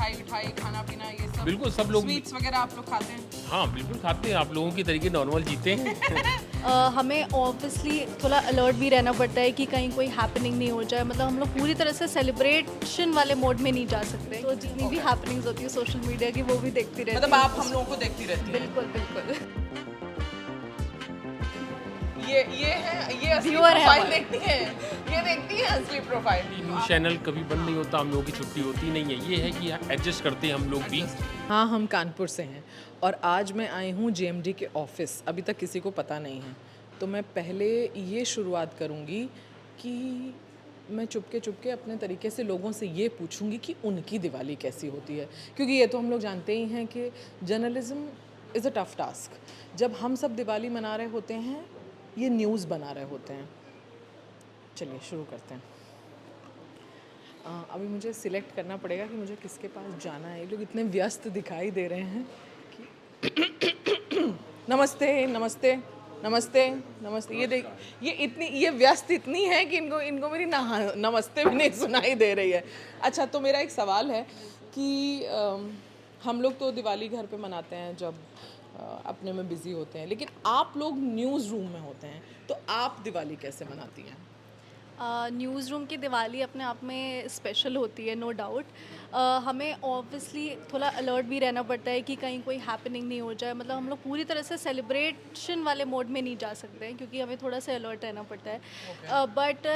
मिठाई विठाई खाना पीना ये सब? बिल्कुल सब लोग। स्वीट्स वगैरह आप लोग खाते हैं? हाँ बिल्कुल खाते हैं, आप लोगों की तरीके नॉर्मल जीते हैं। हमें ऑब्वियसली थोड़ा अलर्ट भी रहना पड़ता है कि कहीं कोई हैपनिंग नहीं हो जाए। मतलब हम लोग पूरी तरह से सेलिब्रेशन वाले मोड में नहीं जा सकते, तो जितनी भी हैपनिंग्स होती है सोशल मीडिया की वो भी देखती रहती मतलब हूँ। आप हम लोगों को देखती रहती हैं? बिल्कुल बिल्कुल। ये है, ये असली Viewer है प्रोफाइल हमारे। देखती हैं, ये देखती हैं असली प्रोफाइल। न्यूज़ चैनल कभी बंद नहीं होता, हम लोगों की छुट्टी होती नहीं है। ये है कि एडजस्ट करते हैं हम लोग भी। हाँ, हम कानपुर से हैं और आज मैं आई हूँ जेएमडी के ऑफिस। अभी तक किसी को पता नहीं है, तो मैं पहले ये शुरुआत करूँगी कि मैं चुपके चुपके अपने तरीके से लोगों से ये पूछूंगी कि उनकी दिवाली कैसी होती है, क्योंकि ये तो हम लोग जानते ही हैं कि journalism is a tough task. जब हम सब दिवाली मना रहे होते हैं, ये न्यूज़ बना रहे होते हैं। चलिए शुरू करते हैं। अभी मुझे सिलेक्ट करना पड़ेगा कि मुझे किसके पास जाना है। ये लोग इतने व्यस्त दिखाई दे रहे हैं कि नमस्ते नमस्ते नमस्ते नमस्ते। ये देख, ये व्यस्त इतनी है कि इनको मेरी नमस्ते भी नहीं सुनाई दे रही है। अच्छा, तो मेरा एक सवाल है कि हम लोग तो दिवाली घर पे मनाते हैं जब अपने में बिज़ी होते हैं, लेकिन आप लोग न्यूज़ रूम में होते हैं, तो आप दिवाली कैसे मनाती हैं? न्यूज़ रूम की दिवाली अपने आप में स्पेशल होती है, नो डाउट। हमें ऑब्वियसली थोड़ा अलर्ट भी रहना पड़ता है कि कहीं कोई हैपनिंग नहीं हो जाए। मतलब हम लोग पूरी तरह से सेलिब्रेशन वाले मोड में नहीं जा सकते हैं, क्योंकि हमें थोड़ा सा अलर्ट रहना पड़ता है। बट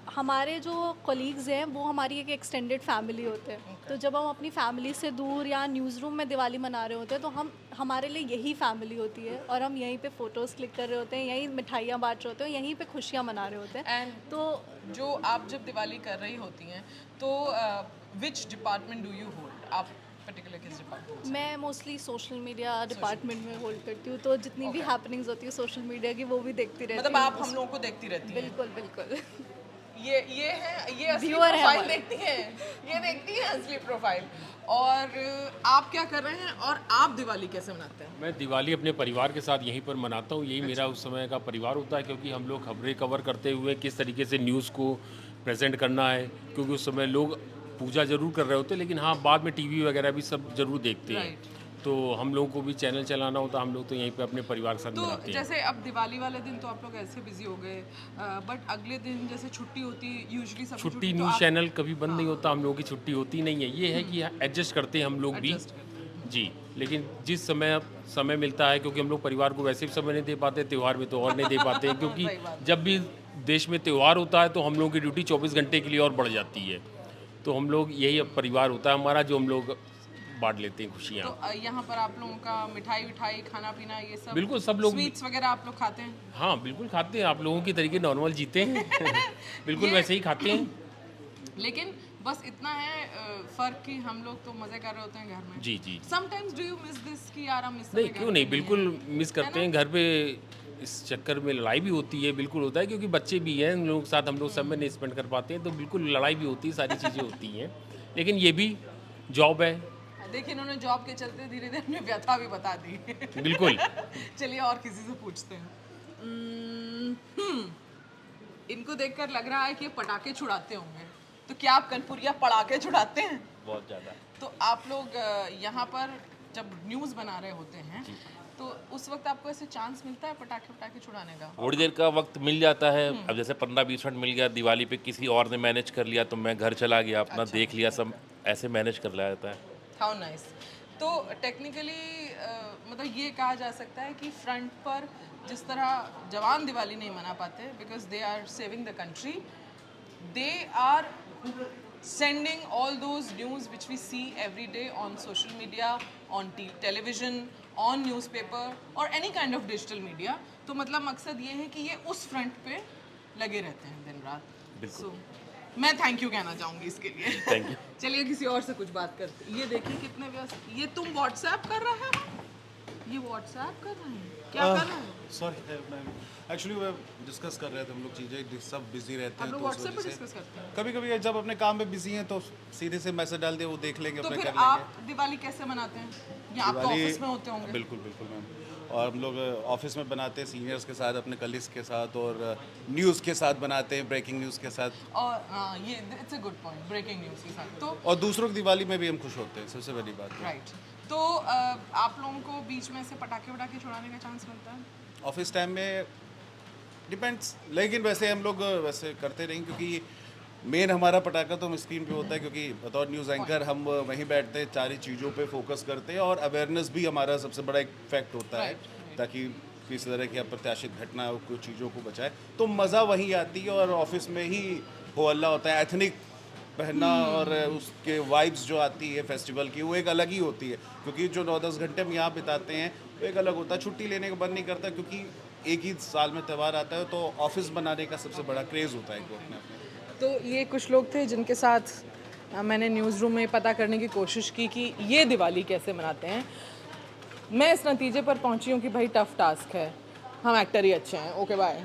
हमारे जो कलीग्स हैं वो हमारी एक एक्सटेंडेड फैमिली होते हैं। तो जब हम अपनी फैमिली से दूर या न्यूज़ रूम में दिवाली मना रहे होते हैं, तो हमारे लिए यही फैमिली होती है, और हम यहीं पे फ़ोटोज़ क्लिक कर रहे होते हैं, यहीं मिठाइयाँ बांट रहे होते हैं, यहीं पे खुशियाँ मना रहे होते हैं। एंड तो जो आप जब दिवाली कर रही होती हैं, तो which department do you hold? आप पर्टिकुलर किस डिपार्टमेंट? मैं मोस्टली सोशल मीडिया डिपार्टमेंट में होल्ड करती हूँ, तो जितनी भी हैपनिंग्स होती है सोशल मीडिया की वो भी देखती रहती हूँ। मतलब आप हम लोगों को देखती रहती हैं? बिल्कुल बिल्कुल। ये है, ये असली Viewer है प्रोफाइल हमारे। देखती हैं, ये देखती हैं असली प्रोफाइल। और आप क्या कर रहे हैं और आप दिवाली कैसे मनाते हैं? मैं दिवाली अपने परिवार के साथ यहीं पर मनाता हूँ। यही मेरा उस समय का परिवार होता है, क्योंकि हम लोग खबरें कवर करते हुए किस तरीके से न्यूज़ को प्रेजेंट करना है, क्योंकि उस समय लोग पूजा ज़रूर कर रहे होते हैं, लेकिन हाँ बाद में टीवी वगैरह भी सब ज़रूर देखते हैं। Right. तो हम लोगों को भी चैनल चलाना होता है, हम लोग तो यहीं पे अपने परिवार के साथ तो मनाते हैं। जैसे अब दिवाली वाले दिन तो आप लोग ऐसे बिजी हो गए, बट अगले दिन जैसे छुट्टी होती, यूजुअली सब छुट्टी न्यूज़ चैनल कभी बंद नहीं होता, हम लोगों की छुट्टी होती नहीं है। ये है कि एडजस्ट करते हैं हम लोग भी। जी, लेकिन जिस समय मिलता है, क्योंकि हम लोग परिवार को वैसे भी समय नहीं दे पाते, त्यौहार में तो और नहीं दे पाते हैं, क्योंकि सही बात। जब भी देश में त्यौहार होता है तो हम लोगों की ड्यूटी 24 घंटे के लिए और बढ़ जाती है। तो हम लोग यही अब परिवार होता है हमारा, जो हम लोग बांट लेते हैं खुशियाँ। तो यहाँ पर आप लोगों का मिठाई विठाई खाना पीना ये सब? बिल्कुल सब लोग। स्वीट्स वगैरह आप लोग खाते हैं? हाँ बिल्कुल खाते हैं, आप लोगों की तरीके नॉर्मल जीते हैं। बिल्कुल वैसे ही खाते हैं। लेकिन बस इतना है फर्क कि हम लोग तो मजे कर रहे होते हैं घर में। जी जी। Sometimes do you miss this कि यार हम इस नहीं, समय क्यों घर नहीं, पे बिल्कुल हैं? मिस करते हैं घर पे। इस चक्कर में लड़ाई भी होती है, बिल्कुल होता है, क्योंकि बच्चे भी हैं, उन लोगों के साथ हम लोग समय नहीं स्पेंड कर पाते हैं, तो बिल्कुल लड़ाई भी होती है, सारी चीज़ें होती हैं। लेकिन ये भी जॉब है। देखिए, इन्होंने जॉब के चलते धीरे धीरे अपनी व्यथा भी बता दी। बिल्कुल। चलिए और किसी से पूछते हैं। इनको देखकर लग रहा है कि ये पटाखे छुड़ाते होंगे, तो क्या आप कनपुरिया पटाखे छुड़ाते हैं? बहुत ज़्यादा। तो आप लोग यहाँ पर जब न्यूज़ बना रहे होते हैं, तो उस वक्त आपको ऐसे चांस मिलता है पटाखे छुड़ाने का? थोड़ी देर का वक्त मिल जाता है। अब जैसे 15-20 मिनट मिल गया, दिवाली पे किसी और ने मैनेज कर लिया तो मैं घर चला गया, अपना देख लिया, सब ऐसे मैनेज कर लिया जाता है। How nice. तो टेक्निकली मतलब ये कहा जा सकता है कि फ्रंट पर जिस तरह जवान दिवाली नहीं मना पाते because they are saving the country, they are sending all those news which we see every day on social media, on television, on newspaper or any kind of digital media. तो मतलब मकसद ये है कि ये उस फ्रंट पे लगे रहते हैं दिन रात। So, मैं थैंक यू कहना चाहूँगी इसके लिए। Thank you. चलिए किसी और से कुछ बात करते हैं। ये देखिए कितने व्यस्त। ये तुम व्हाट्सएप कर रहे हो? ये व्हाट्सएप कर रहे हैं? क्या कर रहे हैं? सॉरी मैम, एक्चुअली वो डिस्कस कर रहे थे हम लोग चीज़ें, सब बिजी रहते आप हैं लोग तो उस व्हाट्सएप पे वजह से डिस्कस करते हैं? कभी कभी जब अपने काम में बिजी हैं तो सीधे से मैसेज डाल दिए, वो देख लेंगे, तो अपने फिर कर लेंगे। आप दिवाली कैसे मनाते हैं? या आप तो ऑफिस में होते होंगे? बिल्कुल बिल्कुल मैम, और हम लोग ऑफिस में बनाते हैं सीनियर्स के साथ, अपने कलीग्स के साथ, और न्यूज़ के साथ बनाते हैं, ब्रेकिंग न्यूज़ के साथ, और हाँ, ये it's a good point, breaking news के साथ। तो और दूसरों की दिवाली में भी हम खुश होते हैं, सबसे बड़ी बात है। राइट, तो आप लोगों को बीच में से पटाखे वटाखे छुड़ाने का चांस मिलता है? ऑफिस टाइम में डिपेंड्स, लेकिन वैसे हम लोग वैसे करते नहीं, क्योंकि मेन हमारा पटाखा तो हम स्क्रीन पे होता है, क्योंकि बतौर न्यूज़ एंकर हम वहीं बैठते हैं, सारी चीज़ों पे फोकस करते हैं, और अवेयरनेस भी हमारा सबसे बड़ा एक फैक्ट होता है, ताकि किसी तरह की अप्रत्याशित घटना हो, कुछ चीज़ों को बचाए। तो मज़ा वहीं आती है, और ऑफिस में ही हो हल्ला होता है, एथनिक पहनना और उसके वाइब्स जो आती है फेस्टिवल की, वो एक अलग ही होती है, क्योंकि जो 9-10 घंटे हम यहाँ बिताते हैं वो एक अलग होता है। छुट्टी लेने का मन नहीं करता, क्योंकि एक ही साल में त्यौहार आता है, तो ऑफिस बनाने का सबसे बड़ा क्रेज़ होता है एक अपने आप में। तो ये कुछ लोग थे जिनके साथ मैंने न्यूज़ रूम में पता करने की कोशिश की कि ये दिवाली कैसे मनाते हैं। मैं इस नतीजे पर पहुंची हूँ कि भाई टफ टास्क है, हम एक्टर ही अच्छे हैं। Okay bye.